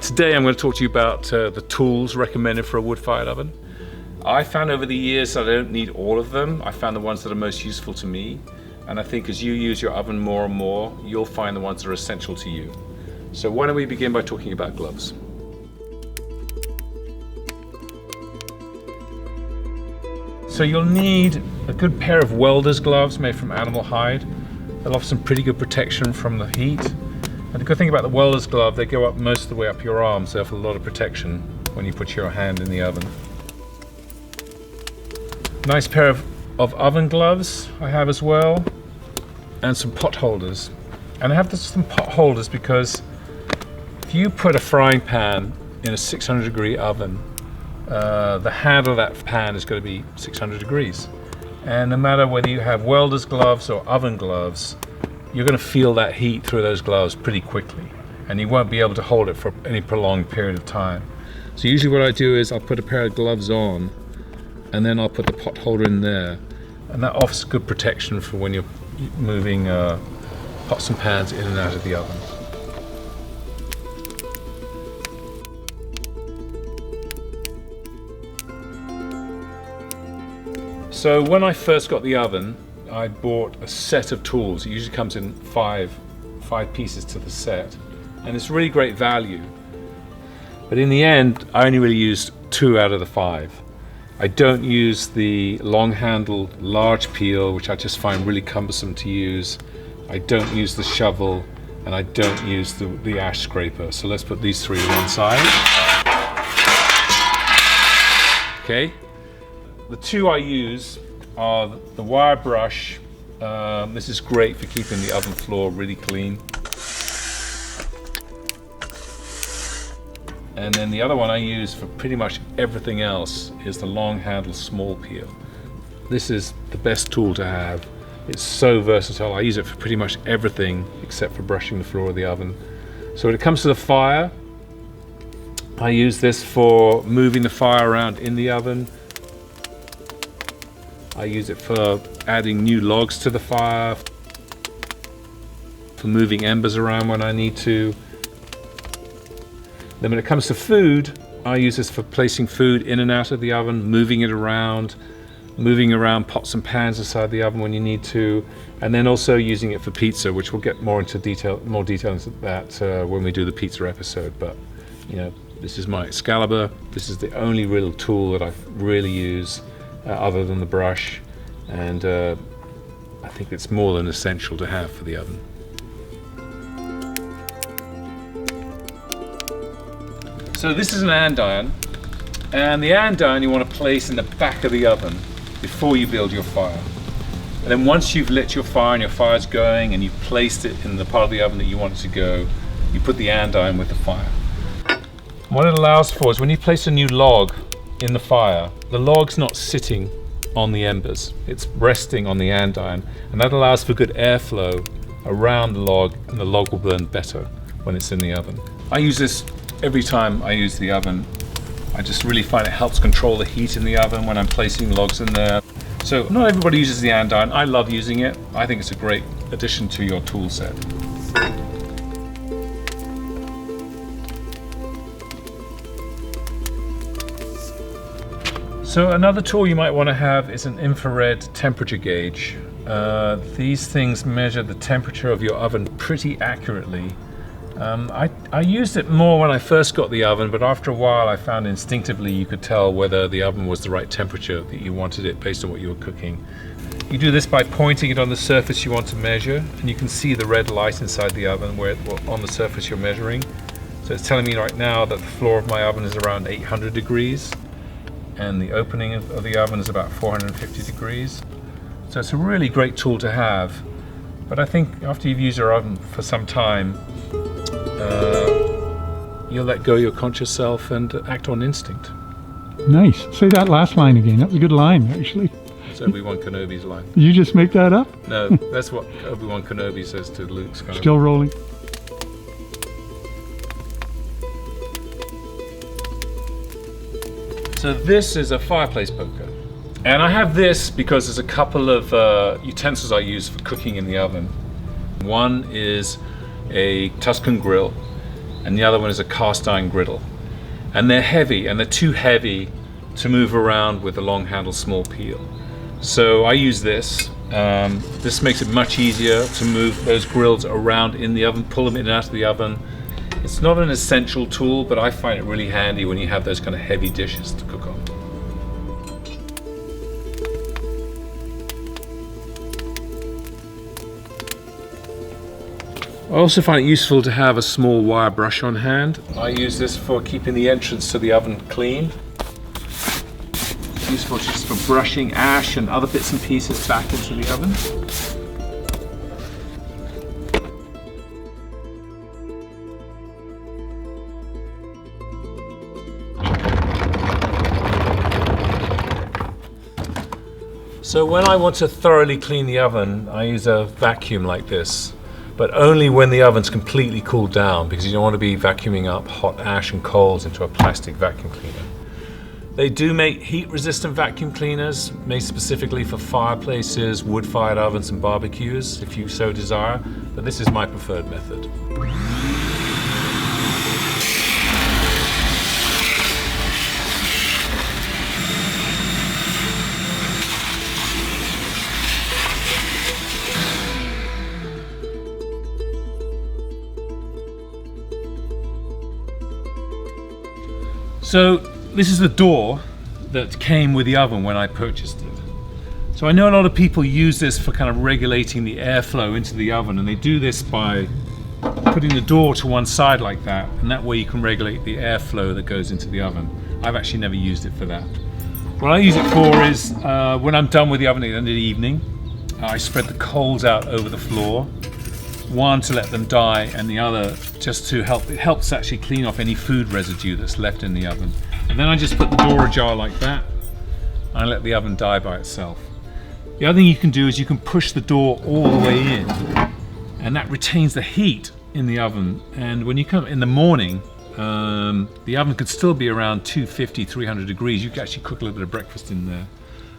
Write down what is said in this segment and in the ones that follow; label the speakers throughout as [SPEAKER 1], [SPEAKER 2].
[SPEAKER 1] Today I'm going to talk to you about the tools recommended for a wood-fired oven. I found over the years that I don't need all of them. I found the ones that are most useful to me. And I think as you use your oven more and more, you'll find the ones that are essential to you. So why don't we begin by talking about gloves. So you'll need a good pair of welder's gloves made from animal hide. They'll offer some pretty good protection from the heat. And the good thing about the welder's glove, they go up most of the way up your arm, so they offer a lot of protection when you put your hand in the oven. Nice pair of oven gloves I have as well, and some pot holders. And I have some pot holders because if you put a frying pan in a 600-degree oven, the handle of that pan is going to be 600 degrees. And no matter whether you have welder's gloves or oven gloves, you're going to feel that heat through those gloves pretty quickly, and you won't be able to hold it for any prolonged period of time. So usually what I do is I'll put a pair of gloves on, and then I'll put the pot holder in there, and that offers good protection for when you're moving pots and pans in and out of the oven. So when I first got the oven, I bought a set of tools. It usually comes in five pieces to the set, and it's really great value. But in the end, I only really used 2 out of the 5. I don't use the long-handled large peel, which I just find really cumbersome to use. I don't use the shovel, and I don't use the ash scraper. So let's put these 3 to one side. Okay. The 2 I use are the wire brush. This is great for keeping the oven floor really clean. And then the other one I use for pretty much everything else is the long handle small peel. This is the best tool to have. It's so versatile. I use it for pretty much everything except for brushing the floor of the oven. So when it comes to the fire, I use this for moving the fire around in the oven. I use it for adding new logs to the fire, for moving embers around when I need to. Then when it comes to food, I use this for placing food in and out of the oven, moving it around, moving around pots and pans inside the oven when you need to, and then also using it for pizza, which we'll get more into more detail into that when we do the pizza episode. But you know, this is my Excalibur. This is the only real tool that I really use other than the brush, and I think it's more than essential to have for the oven. So this is an andiron, and the andiron you want to place in the back of the oven before you build your fire. And then once you've lit your fire and your fire's going and you've placed it in the part of the oven that you want it to go, you put the andiron with the fire. What it allows for is when you place a new log in the fire, the log's not sitting on the embers, it's resting on the andiron, and that allows for good airflow around the log, and the log will burn better when it's in the oven. I use this every time I use the oven. I just really find it helps control the heat in the oven when I'm placing logs in there. So not everybody uses the andiron. I love using it. I think it's a great addition to your tool set. So another tool you might want to have is an infrared temperature gauge. These things measure the temperature of your oven pretty accurately. I used it more when I first got the oven, but after a while I found instinctively you could tell whether the oven was the right temperature that you wanted it based on what you were cooking. You do this by pointing it on the surface you want to measure, and you can see the red light inside the oven on the surface you're measuring. So it's telling me right now that the floor of my oven is around 800 degrees. And the opening of the oven is about 450 degrees. So it's a really great tool to have. But I think after you've used your oven for some time, you'll let go of your conscious self and act on instinct.
[SPEAKER 2] Nice. Say that last line again. That was a good line, actually.
[SPEAKER 1] It's Obi-Wan Kenobi's line.
[SPEAKER 2] Did you just make that up?
[SPEAKER 1] No, that's what Obi-Wan Kenobi says to Luke Skywalker.
[SPEAKER 2] Still rolling.
[SPEAKER 1] So this is a fireplace poker. And I have this because there's a couple of utensils I use for cooking in the oven. One is a Tuscan grill, and the other one is a cast iron griddle. And they're heavy, and they're too heavy to move around with a long handle small peel. So I use this. This makes it much easier to move those grills around in the oven, pull them in and out of the oven. It's not an essential tool, but I find it really handy when you have those kind of heavy dishes to cook on. I also find it useful to have a small wire brush on hand. I use this for keeping the entrance to the oven clean. It's useful just for brushing ash and other bits and pieces back into the oven. So when I want to thoroughly clean the oven, I use a vacuum like this. But only when the oven's completely cooled down, because you don't want to be vacuuming up hot ash and coals into a plastic vacuum cleaner. They do make heat-resistant vacuum cleaners, made specifically for fireplaces, wood-fired ovens and barbecues, if you so desire, but this is my preferred method. So this is the door that came with the oven when I purchased it. So I know a lot of people use this for kind of regulating the airflow into the oven, and they do this by putting the door to one side like that, and that way you can regulate the airflow that goes into the oven. I've actually never used it for that. What I use it for is when I'm done with the oven at the end of the evening, I spread the coals out over the floor. One to let them die, and the other just to help. It helps actually clean off any food residue that's left in the oven. And then I just put the door ajar like that, and I let the oven die by itself. The other thing you can do is you can push the door all the way in, and that retains the heat in the oven. And when you come in the morning, the oven could still be around 250, 300 degrees. You can actually cook a little bit of breakfast in there.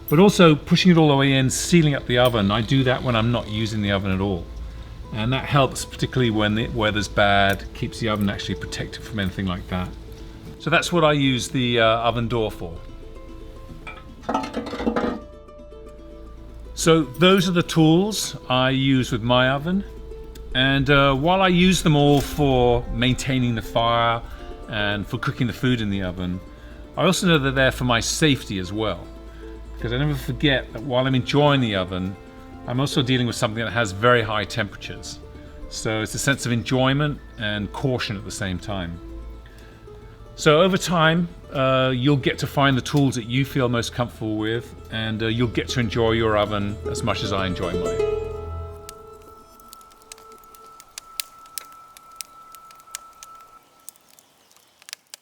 [SPEAKER 1] But also pushing it all the way in, sealing up the oven. I do that when I'm not using the oven at all. And that helps particularly when the weather's bad, keeps the oven actually protected from anything like that. So that's what I use the oven door for. So those are the tools I use with my oven. And while I use them all for maintaining the fire and for cooking the food in the oven, I also know they're there for my safety as well. Because I never forget that while I'm enjoying the oven, I'm also dealing with something that has very high temperatures. So it's a sense of enjoyment and caution at the same time. So over time, you'll get to find the tools that you feel most comfortable with, and you'll get to enjoy your oven as much as I enjoy mine.